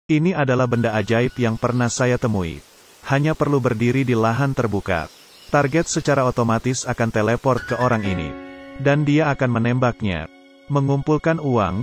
Ini adalah benda ajaib yang pernah saya temui. Hanya perlu berdiri di lahan terbuka. Target secara otomatis akan teleport ke orang ini. Dan dia akan menembaknya. Mengumpulkan uang,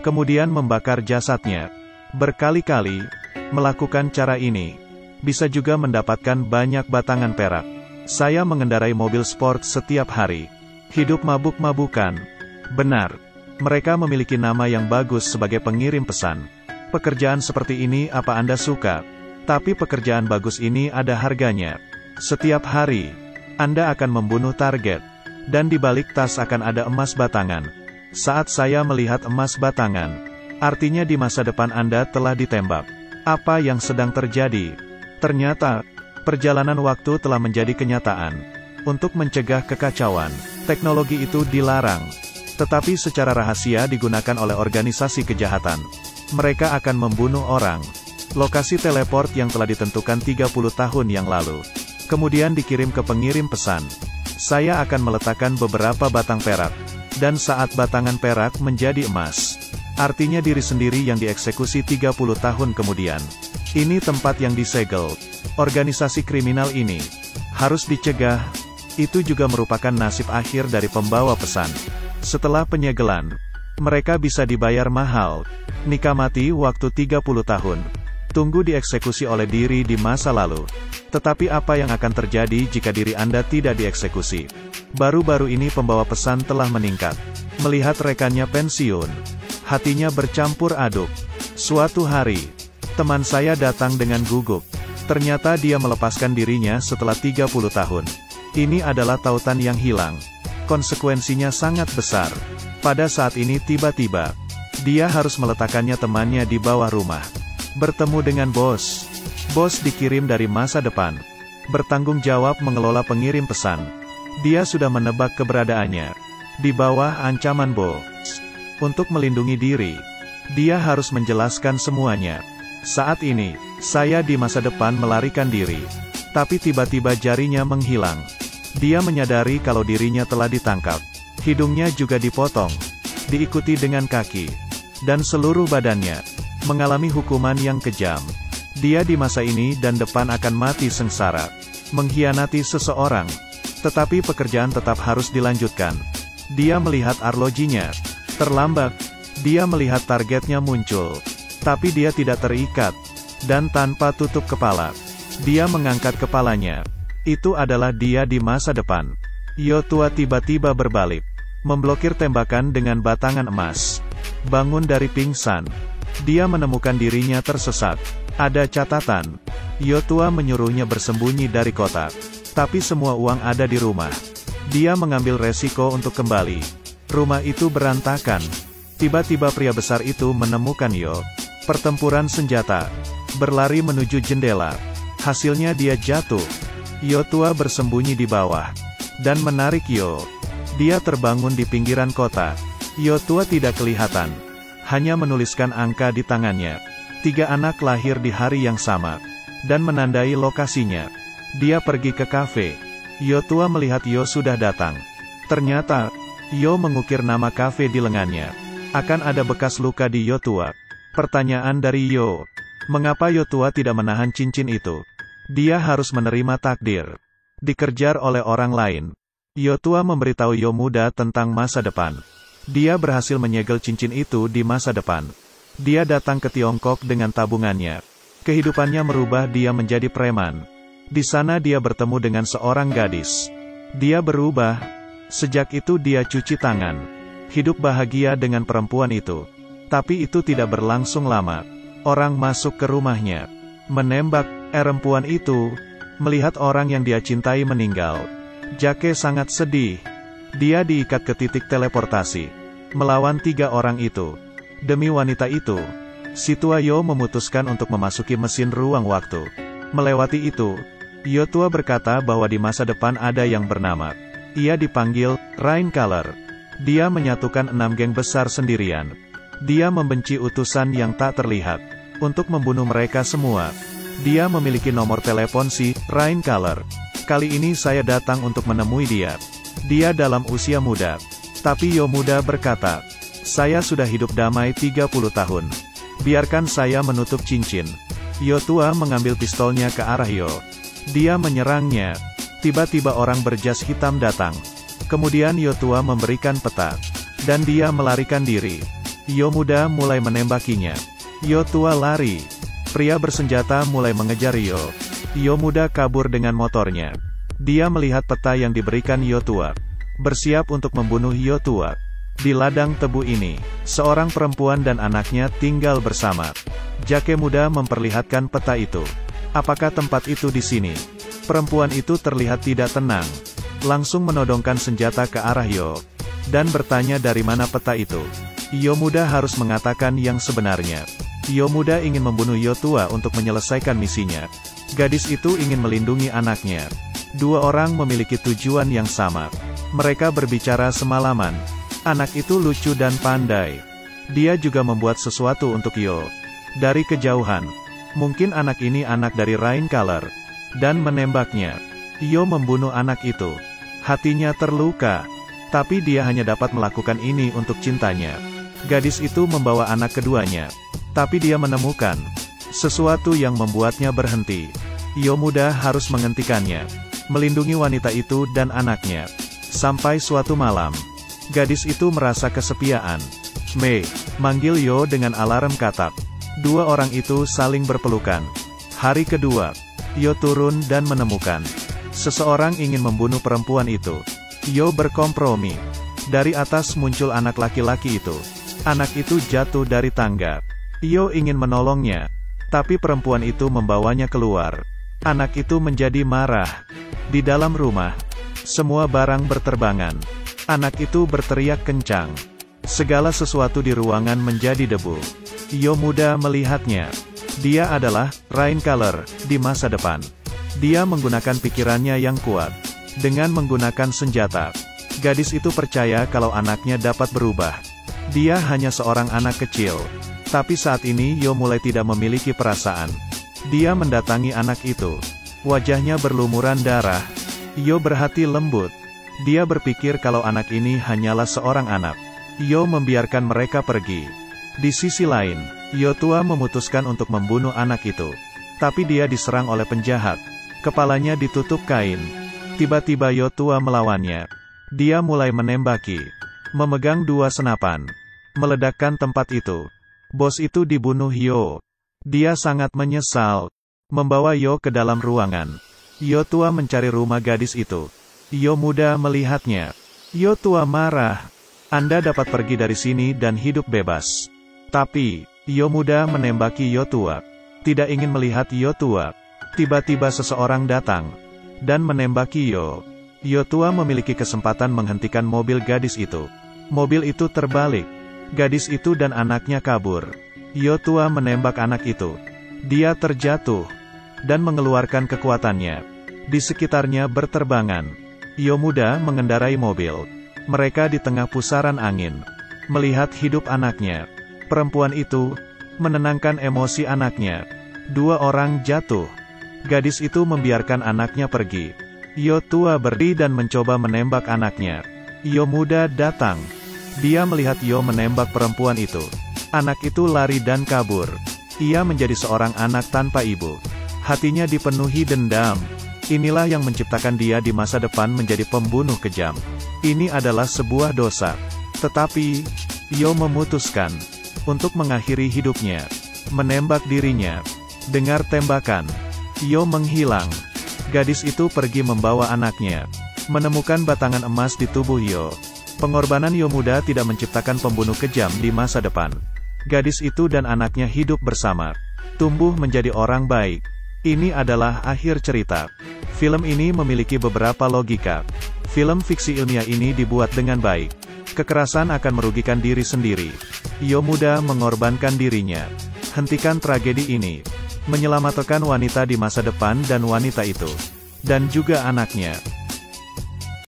kemudian membakar jasadnya. Berkali-kali, melakukan cara ini, bisa juga mendapatkan banyak batangan perak. Saya mengendarai mobil sport setiap hari. Hidup mabuk-mabukan. Benar. Mereka memiliki nama yang bagus sebagai pengirim pesan. Pekerjaan seperti ini apa Anda suka? Tapi pekerjaan bagus ini ada harganya. Setiap hari, Anda akan membunuh target. Dan di balik tas akan ada emas batangan. Saat saya melihat emas batangan, artinya di masa depan Anda telah ditembak. Apa yang sedang terjadi? Ternyata, perjalanan waktu telah menjadi kenyataan. Untuk mencegah kekacauan, teknologi itu dilarang. Tetapi secara rahasia digunakan oleh organisasi kejahatan. Mereka akan membunuh orang. Lokasi teleport yang telah ditentukan 30 tahun yang lalu. Kemudian dikirim ke pengirim pesan. Saya akan meletakkan beberapa batang perak. Dan saat batangan perak menjadi emas, artinya diri sendiri yang dieksekusi 30 tahun kemudian. Ini tempat yang disegel. Organisasi kriminal ini harus dicegah. Itu juga merupakan nasib akhir dari pembawa pesan. Setelah penyegelan, mereka bisa dibayar mahal. Nikah mati waktu 30 tahun. Tunggu dieksekusi oleh diri di masa lalu. Tetapi apa yang akan terjadi jika diri Anda tidak dieksekusi? Baru-baru ini pembawa pesan telah meningkat. Melihat rekannya pensiun, hatinya bercampur aduk. Suatu hari, teman saya datang dengan gugup. Ternyata dia melepaskan dirinya setelah 30 tahun. Ini adalah tautan yang hilang. Konsekuensinya sangat besar. Pada saat ini tiba-tiba, dia harus meletakkannya temannya di bawah rumah. Bertemu dengan bos. Bos dikirim dari masa depan. Bertanggung jawab mengelola pengirim pesan. Dia sudah menebak keberadaannya. Di bawah ancaman bos. Untuk melindungi diri, dia harus menjelaskan semuanya. Saat ini, saya di masa depan melarikan diri. Tapi tiba-tiba jarinya menghilang. Dia menyadari kalau dirinya telah ditangkap. Hidungnya juga dipotong. Diikuti dengan kaki. Dan seluruh badannya mengalami hukuman yang kejam. Dia di masa ini dan depan akan mati sengsara. Mengkhianati seseorang. Tetapi pekerjaan tetap harus dilanjutkan. Dia melihat arlojinya. Terlambat. Dia melihat targetnya muncul. Tapi dia tidak terikat. Dan tanpa tutup kepala. Dia mengangkat kepalanya. Itu adalah dia di masa depan. Yotua tiba-tiba berbalik. Memblokir tembakan dengan batangan emas. Bangun dari pingsan. Dia menemukan dirinya tersesat. Ada catatan. Yotua menyuruhnya bersembunyi dari kota. Tapi semua uang ada di rumah. Dia mengambil resiko untuk kembali. Rumah itu berantakan. Tiba-tiba pria besar itu menemukan Yo. Pertempuran senjata. Berlari menuju jendela. Hasilnya dia jatuh. Yotua bersembunyi di bawah. Dan menarik Yo. Dia terbangun di pinggiran kota. Yotua tidak kelihatan. Hanya menuliskan angka di tangannya. 3 anak lahir di hari yang sama. Dan menandai lokasinya. Dia pergi ke kafe. Yotua melihat Yo sudah datang. Ternyata, Yo mengukir nama kafe di lengannya. Akan ada bekas luka di Yotua. Pertanyaan dari Yo. Mengapa Yotua tidak menahan cincin itu? Dia harus menerima takdir. Dikejar oleh orang lain. Yotua memberitahu Yo muda tentang masa depan. Dia berhasil menyegel cincin itu di masa depan. Dia datang ke Tiongkok dengan tabungannya. Kehidupannya merubah dia menjadi preman. Di sana dia bertemu dengan seorang gadis. Dia berubah. Sejak itu dia cuci tangan. Hidup bahagia dengan perempuan itu. Tapi itu tidak berlangsung lama. Orang masuk ke rumahnya. Menembak perempuan itu. Melihat orang yang dia cintai meninggal. Jake sangat sedih. Dia diikat ke titik teleportasi. Melawan 3 orang itu. Demi wanita itu, si tua Yo memutuskan untuk memasuki mesin ruang waktu. Melewati itu, Yotua berkata bahwa di masa depan ada yang bernama. Ia dipanggil Raincolor. Dia menyatukan 6 geng besar sendirian. Dia membenci utusan yang tak terlihat. Untuk membunuh mereka semua. Dia memiliki nomor telepon si Raincolor. Kali ini saya datang untuk menemui dia. Dia dalam usia muda. Tapi Yo muda berkata, saya sudah hidup damai 30 tahun. Biarkan saya menutup cincin. Yo tua mengambil pistolnya ke arah Yo. Dia menyerangnya. Tiba-tiba orang berjas hitam datang. Kemudian Yo tua memberikan peta. Dan dia melarikan diri. Yo muda mulai menembakinya. Yo tua lari. Pria bersenjata mulai mengejar Yo. Yo muda kabur dengan motornya. Dia melihat peta yang diberikan Yo tua. Bersiap untuk membunuh Yo tua. Di ladang tebu ini, seorang perempuan dan anaknya tinggal bersama. Jake muda memperlihatkan peta itu. Apakah tempat itu di sini? Perempuan itu terlihat tidak tenang. Langsung menodongkan senjata ke arah Yo. Dan bertanya dari mana peta itu. Yo muda harus mengatakan yang sebenarnya. Yo muda ingin membunuh Yo tua untuk menyelesaikan misinya. Gadis itu ingin melindungi anaknya. Dua orang memiliki tujuan yang sama. Mereka berbicara semalaman. Anak itu lucu dan pandai. Dia juga membuat sesuatu untuk Yo. Dari kejauhan. Mungkin anak ini anak dari Raincolor. Dan menembaknya. Yo membunuh anak itu. Hatinya terluka. Tapi dia hanya dapat melakukan ini untuk cintanya. Gadis itu membawa anak keduanya. Tapi dia menemukan sesuatu yang membuatnya berhenti. Yo muda harus menghentikannya. Melindungi wanita itu dan anaknya. Sampai suatu malam. Gadis itu merasa kesepian. Mei, manggil Yo dengan alarm katak. Dua orang itu saling berpelukan. Hari kedua, Yo turun dan menemukan seseorang ingin membunuh perempuan itu. Yo berkompromi. Dari atas muncul anak laki-laki itu. Anak itu jatuh dari tangga. Yo ingin menolongnya. Tapi perempuan itu membawanya keluar. Anak itu menjadi marah. Di dalam rumah, semua barang berterbangan. Anak itu berteriak kencang. Segala sesuatu di ruangan menjadi debu. Yo muda melihatnya. Dia adalah Raincolor di masa depan. Dia menggunakan pikirannya yang kuat. Dengan menggunakan senjata. Gadis itu percaya kalau anaknya dapat berubah. Dia hanya seorang anak kecil. Tapi saat ini Yo mulai tidak memiliki perasaan. Dia mendatangi anak itu. Wajahnya berlumuran darah. Yo berhati lembut. Dia berpikir kalau anak ini hanyalah seorang anak. Yo membiarkan mereka pergi. Di sisi lain, Yo tua memutuskan untuk membunuh anak itu. Tapi dia diserang oleh penjahat. Kepalanya ditutup kain. Tiba-tiba Yo tua melawannya. Dia mulai menembaki. Memegang dua senapan. Meledakkan tempat itu. Bos itu dibunuh Yo. Dia sangat menyesal. Membawa Yo ke dalam ruangan. Yo tua mencari rumah gadis itu. Yo muda melihatnya. Yo tua marah. Anda dapat pergi dari sini dan hidup bebas. Tapi, Yo muda menembaki Yo tua. Tidak ingin melihat Yo tua. Tiba-tiba seseorang datang. Dan menembaki Yo. Yo tua memiliki kesempatan menghentikan mobil gadis itu. Mobil itu terbalik. Gadis itu dan anaknya kabur. Yo tua menembak anak itu. Dia terjatuh. Dan mengeluarkan kekuatannya. Di sekitarnya berterbangan. Yo muda mengendarai mobil. Mereka di tengah pusaran angin. Melihat hidup anaknya. Perempuan itu menenangkan emosi anaknya. Dua orang jatuh. Gadis itu membiarkan anaknya pergi. Yo tua berdiri dan mencoba menembak anaknya. Yo muda datang. Dia melihat Yo menembak perempuan itu. Anak itu lari dan kabur. Ia menjadi seorang anak tanpa ibu. Hatinya dipenuhi dendam. Inilah yang menciptakan dia di masa depan menjadi pembunuh kejam. Ini adalah sebuah dosa. Tetapi, Yo memutuskan untuk mengakhiri hidupnya. Menembak dirinya. Dengar tembakan. Yo menghilang. Gadis itu pergi membawa anaknya. Menemukan batangan emas di tubuh Yo. Pengorbanan Yo muda tidak menciptakan pembunuh kejam di masa depan. Gadis itu dan anaknya hidup bersama. Tumbuh menjadi orang baik. Ini adalah akhir cerita. Film ini memiliki beberapa logika. Film fiksi ilmiah ini dibuat dengan baik. Kekerasan akan merugikan diri sendiri. Yo muda mengorbankan dirinya. Hentikan tragedi ini. Menyelamatkan wanita di masa depan dan wanita itu. Dan juga anaknya.